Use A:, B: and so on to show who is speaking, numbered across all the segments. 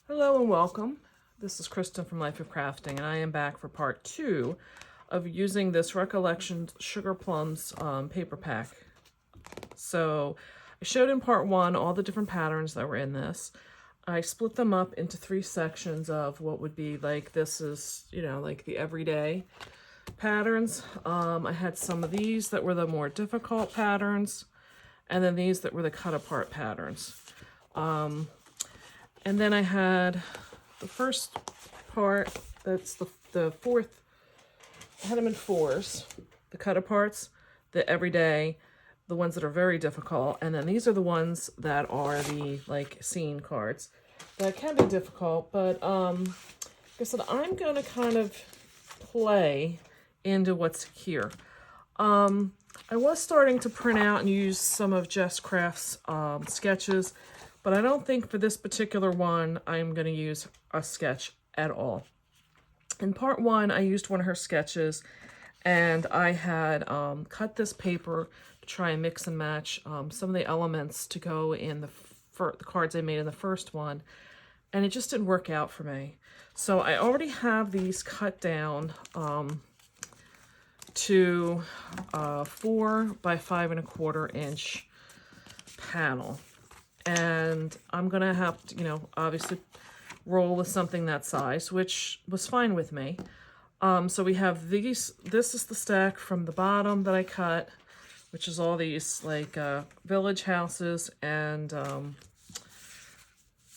A: Hello and welcome. This is Kristen from Life of Crafting, and I am back for part 2 of using this Recollections Sugarplums paper pack. So I showed in part 1 all the different patterns that were in this. I split them up into 3 sections of what would be like, this is, like the everyday patterns. I had some of these that were the more difficult patterns, and then these that were the cut apart patterns. And then I had the first part, that's the fourth, I had them in 4s, the cut aparts, the everyday, the ones that are very difficult, and then these are the ones that are the like scene cards that can be difficult, but like I said, I'm going to kind of play into what's here. I was starting to print out and use some of Jess Craft's sketches, but I don't think for this particular one I'm going to use a sketch at all. In part 1, I used one of her sketches, and I had cut this paper to try and mix and match some of the elements to go in the cards I made in the first one, and it just didn't work out for me. So I already have these cut down to 4 by 5¼ inch panel. And I'm going to have to, obviously roll with something that size, which was fine with me. So we have these, this is the stack from the bottom that I cut, which is all these like village houses, and how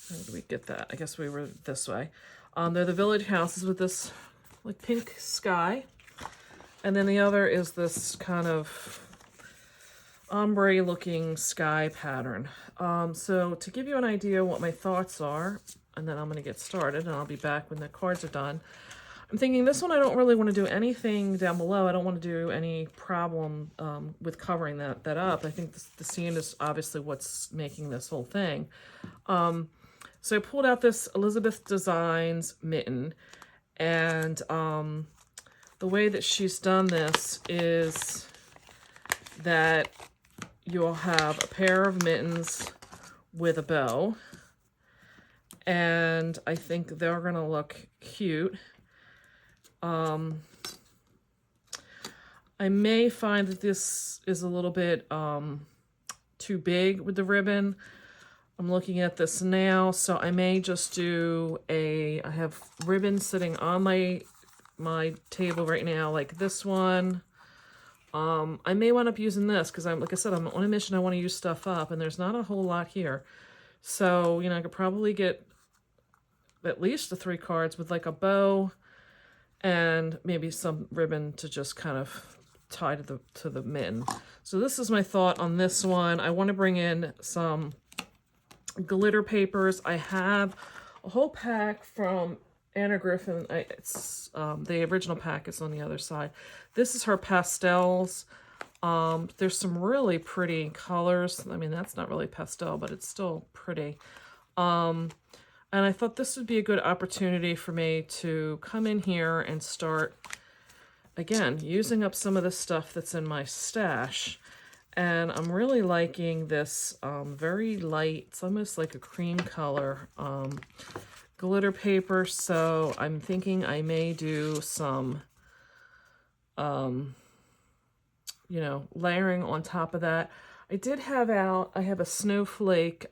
A: did we get that? I guess we were this way. They're the village houses with this like pink sky. And then the other is this kind of ombre looking sky pattern. So to give you an idea what my thoughts are, and then I'm going to get started and I'll be back when the cards are done. I'm thinking this one I don't really want to do anything down below. I don't want to do any problem with covering that up. I think the scene is obviously what's making this whole thing. So I pulled out this Elizabeth Designs mitten, and the way that she's done this is that you'll have a pair of mittens with a bow, and I think they're gonna look cute. I may find that this is a little bit too big with the ribbon. I'm looking at this now, so I may just do I have ribbon sitting on my table right now, like this one. I may wind up using this because like I said, I'm on a mission. I want to use stuff up, and there's not a whole lot here. So, I could probably get at least the 3 cards with like a bow and maybe some ribbon to just kind of tie to the mitten. So this is my thought on this one. I want to bring in some glitter papers. I have a whole pack from Anna Griffin. It's the original pack is on the other side. This is her pastels. There's some really pretty colors. I mean, that's not really pastel, but it's still pretty. And I thought this would be a good opportunity for me to come in here and start, again, using up some of the stuff that's in my stash. And I'm really liking this very light, it's almost like a cream color glitter paper. So I'm thinking I may do some, layering on top of that. I have a snowflake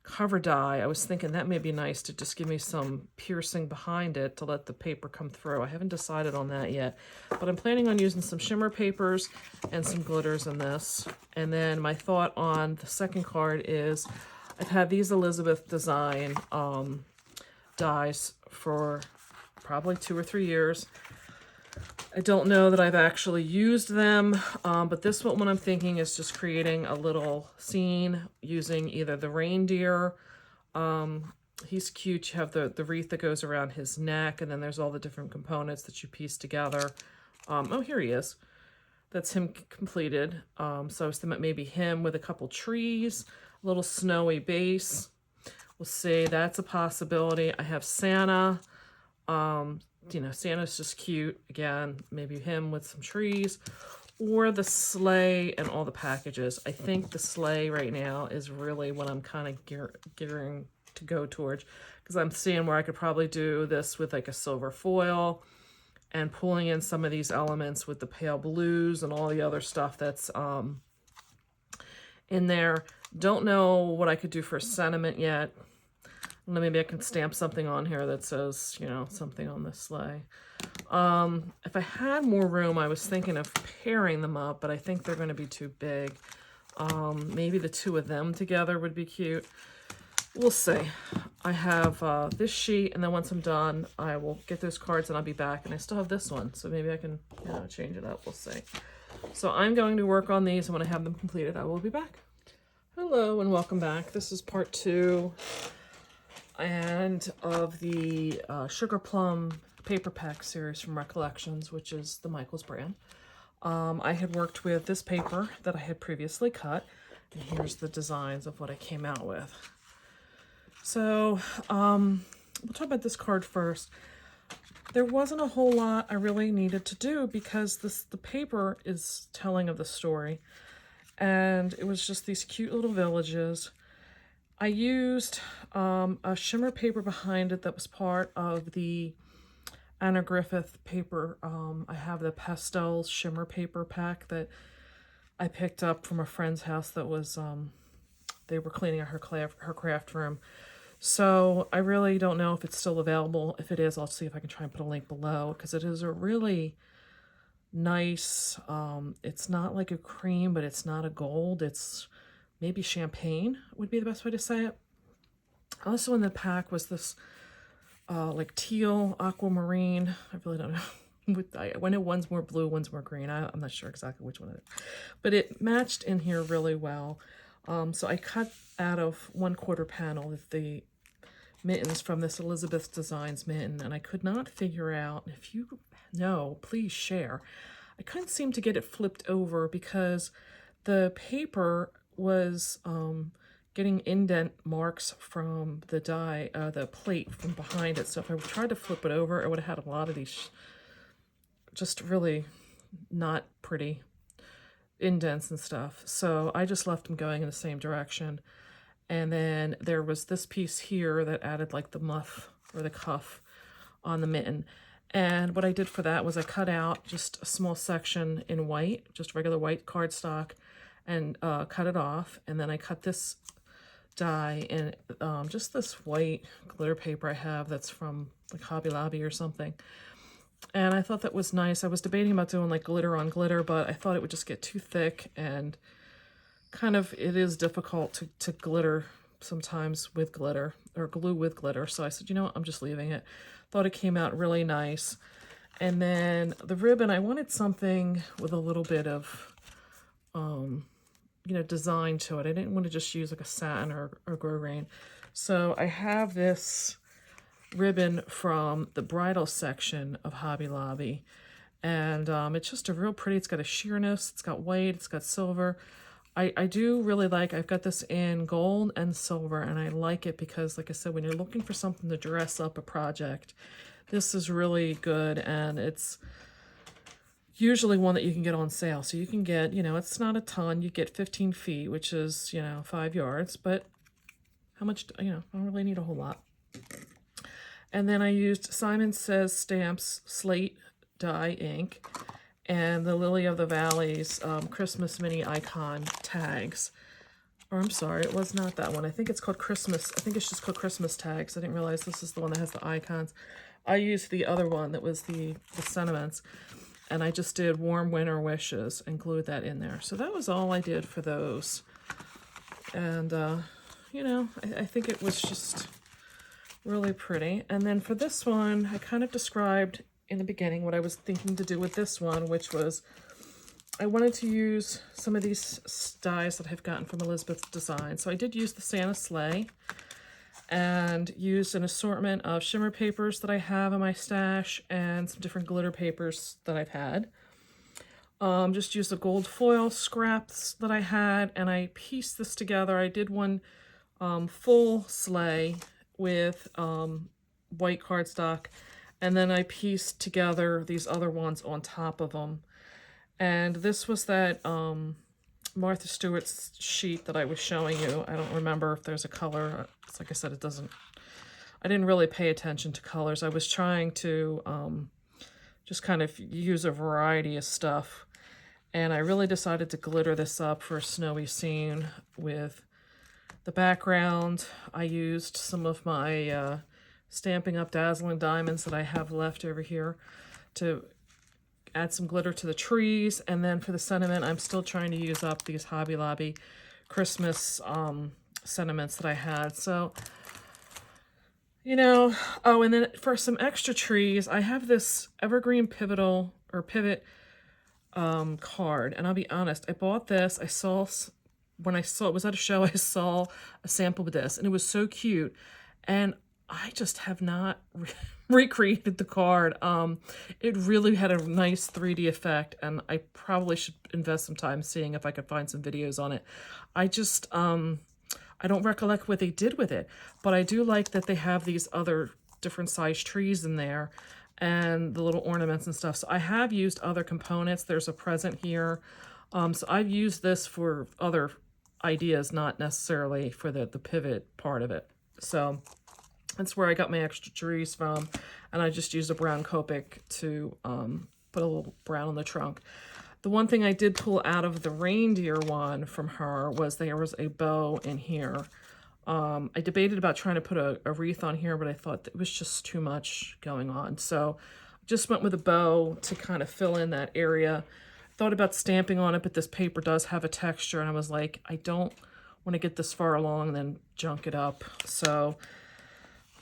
A: cover die. I was thinking that may be nice to just give me some piercing behind it to let the paper come through. I haven't decided on that yet, but I'm planning on using some shimmer papers and some glitters in this. And then my thought on the second card is I've had these Elizabeth Design dies for probably 2 or 3 years. I don't know that I've actually used them, but this one I'm thinking is just creating a little scene using either the reindeer. He's cute. You have the wreath that goes around his neck, and then there's all the different components that you piece together. Oh, here he is. That's him completed. So I was thinking maybe him with a couple trees, a little snowy base. We'll see. That's a possibility. I have Santa. Santa's just cute. Again, maybe him with some trees, or the sleigh and all the packages. I think the sleigh right now is really what I'm kind of gearing to go towards, because I'm seeing where I could probably do this with like a silver foil and pulling in some of these elements with the pale blues and all the other stuff that's in there. Don't know what I could do for sentiment yet. Maybe I can stamp something on here that says, you know, something on this sleigh. If I had more room, I was thinking of pairing them up, but I think they're going to be too big. Maybe the two of them together would be cute. We'll see. I have this sheet, and then once I'm done, I will get those cards and I'll be back. And I still have this one, so maybe I can, you know, change it up. We'll see. So I'm going to work on these, and when I have them completed, I will be back. Hello, and welcome back. This is part 2 and of the Sugarplum paper pack series from Recollections, which is the Michaels brand. I had worked with this paper that I had previously cut, and here's the designs of what I came out with. So we'll talk about this card first. There wasn't a whole lot I really needed to do because the paper is telling of the story, and it was just these cute little villages. I used a shimmer paper behind it that was part of the Anna Griffith paper. I have the pastel shimmer paper pack that I picked up from a friend's house that was, they were cleaning out her craft room. So I really don't know if it's still available. If it is, I'll see if I can try and put a link below, because it is a really nice, it's not like a cream, but it's not a gold. It's maybe champagne would be the best way to say it. Also in the pack was this like teal aquamarine. I really don't know. When one's more blue, one's more green. I'm not sure exactly which one it is. But it matched in here really well. So I cut out of 1/4 panel with the mittens from this Elizabeth Designs mitten, and I could not figure out, if you know, please share. I couldn't seem to get it flipped over because the paper was getting indent marks from the die, the plate from behind it. So if I tried to flip it over, I would have had a lot of these just really not pretty indents and stuff. So I just left them going in the same direction. And then there was this piece here that added like the muff or the cuff on the mitten. And what I did for that was I cut out just a small section in white, just regular white cardstock, and cut it off. And then I cut this die in just this white glitter paper I have that's from like Hobby Lobby or something. And I thought that was nice. I was debating about doing like glitter on glitter, but I thought it would just get too thick, and kind of it is difficult to glitter sometimes with glitter, or glue with glitter. So I said, you know what, I'm just leaving it. Thought it came out really nice. And then the ribbon, I wanted something with a little bit of you know, design to it. I didn't want to just use like a satin or grosgrain. So I have this ribbon from the bridal section of Hobby Lobby, and it's just a real pretty, it's got a sheerness, it's got white, it's got silver. I do really like, I've got this in gold and silver, and I like it because, like I said, when you're looking for something to dress up a project, this is really good, and it's usually one that you can get on sale. So you can get, you know, it's not a ton, you get 15 feet, which is, you know, 5 yards, but how much, you know, I don't really need a whole lot. And then I used Simon Says Stamps Slate Die ink and the Lily of the Valley's Christmas mini icon tags. Or I'm sorry, it was not that one. I think it's called Christmas. I think it's just called Christmas tags. I didn't realize this is the one that has the icons. I used the other one that was the sentiments. And I just did warm winter wishes and glued that in there. So that was all I did for those. And, you know, I think it was just really pretty. And then for this one, I kind of described in the beginning what I was thinking to do with this one, which was I wanted to use some of these dies that I've gotten from Elizabeth Design. So I did use the Santa Sleigh and used an assortment of shimmer papers that I have in my stash and some different glitter papers that I've had. Just used the gold foil scraps that I had, and I pieced this together. I did one full sleigh with white cardstock, and then I pieced together these other ones on top of them. And this was that Martha Stewart's sheet that I was showing you. I don't remember if there's a color. It's like I said, I didn't really pay attention to colors. I was trying to just kind of use a variety of stuff. And I really decided to glitter this up for a snowy scene with the background. I used some of my Stampin' Up! Dazzling Diamonds that I have left over here to add some glitter to the trees. And then for the sentiment, I'm still trying to use up these Hobby Lobby Christmas sentiments that I had. So, you know, oh, and then for some extra trees, I have this Evergreen Pivot card. And I'll be honest, I bought this. When I saw it was at a show, I saw a sample of this, and it was so cute. And I just have not recreated the card. It really had a nice 3D effect, and I probably should invest some time seeing if I could find some videos on it. I just, I don't recollect what they did with it, but I do like that they have these other different size trees in there and the little ornaments and stuff. So I have used other components. There's a present here. So I've used this for other ideas, not necessarily for the pivot part of it. So that's where I got my extra trees from. And I just used a brown Copic to put a little brown on the trunk. The one thing I did pull out of the reindeer one from her was there was a bow in here. I debated about trying to put a wreath on here, but I thought it was just too much going on. So I just went with a bow to kind of fill in that area. Thought about stamping on it, but this paper does have a texture, and I was like, I don't want to get this far along and then junk it up. So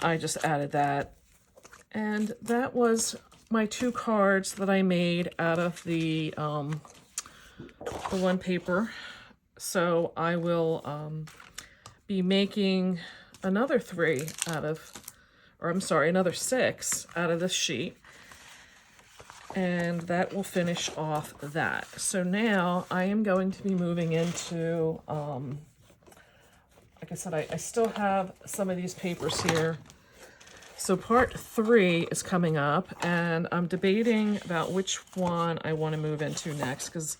A: I just added that. And that was my 2 cards that I made out of the one paper. So I will be making another 3 out of, or I'm sorry, another 6 out of this sheet. And that will finish off that. So now I am going to be moving into, like I said, I still have some of these papers here. So part 3 is coming up, and I'm debating about which one I want to move into next, because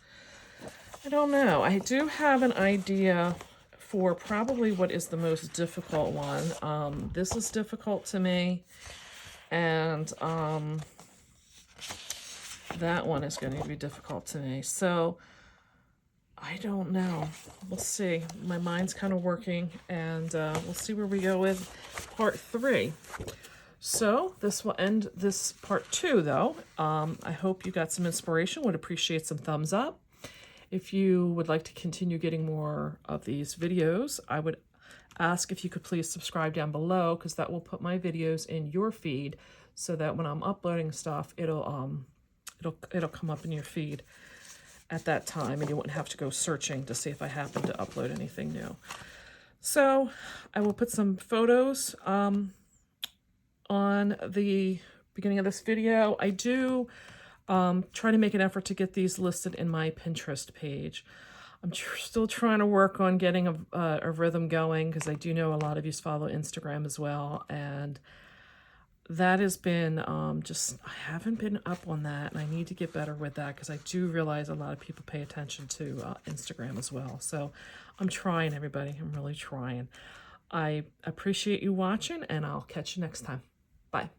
A: I don't know. I do have an idea for probably what is the most difficult one. This is difficult to me, and that one is going to be difficult to me. So I don't know. We'll see. My mind's kind of working, and we'll see where we go with part 3. So this will end this part 2, though. I hope you got some inspiration. Would appreciate some thumbs up. If you would like to continue getting more of these videos, I would ask if you could please subscribe down below, because that will put my videos in your feed, so that when I'm uploading stuff, it'll come up in your feed at that time, and you wouldn't have to go searching to see if I happen to upload anything new. So I will put some photos on the beginning of this video. I do try to make an effort to get these listed in my Pinterest page. I'm still trying to work on getting a rhythm going, because I do know a lot of you follow Instagram as well, and that has been just, I haven't been up on that, and I need to get better with that, because I do realize a lot of people pay attention to Instagram as well. So I'm trying, everybody. I'm really trying. I appreciate you watching, and I'll catch you next time. Bye.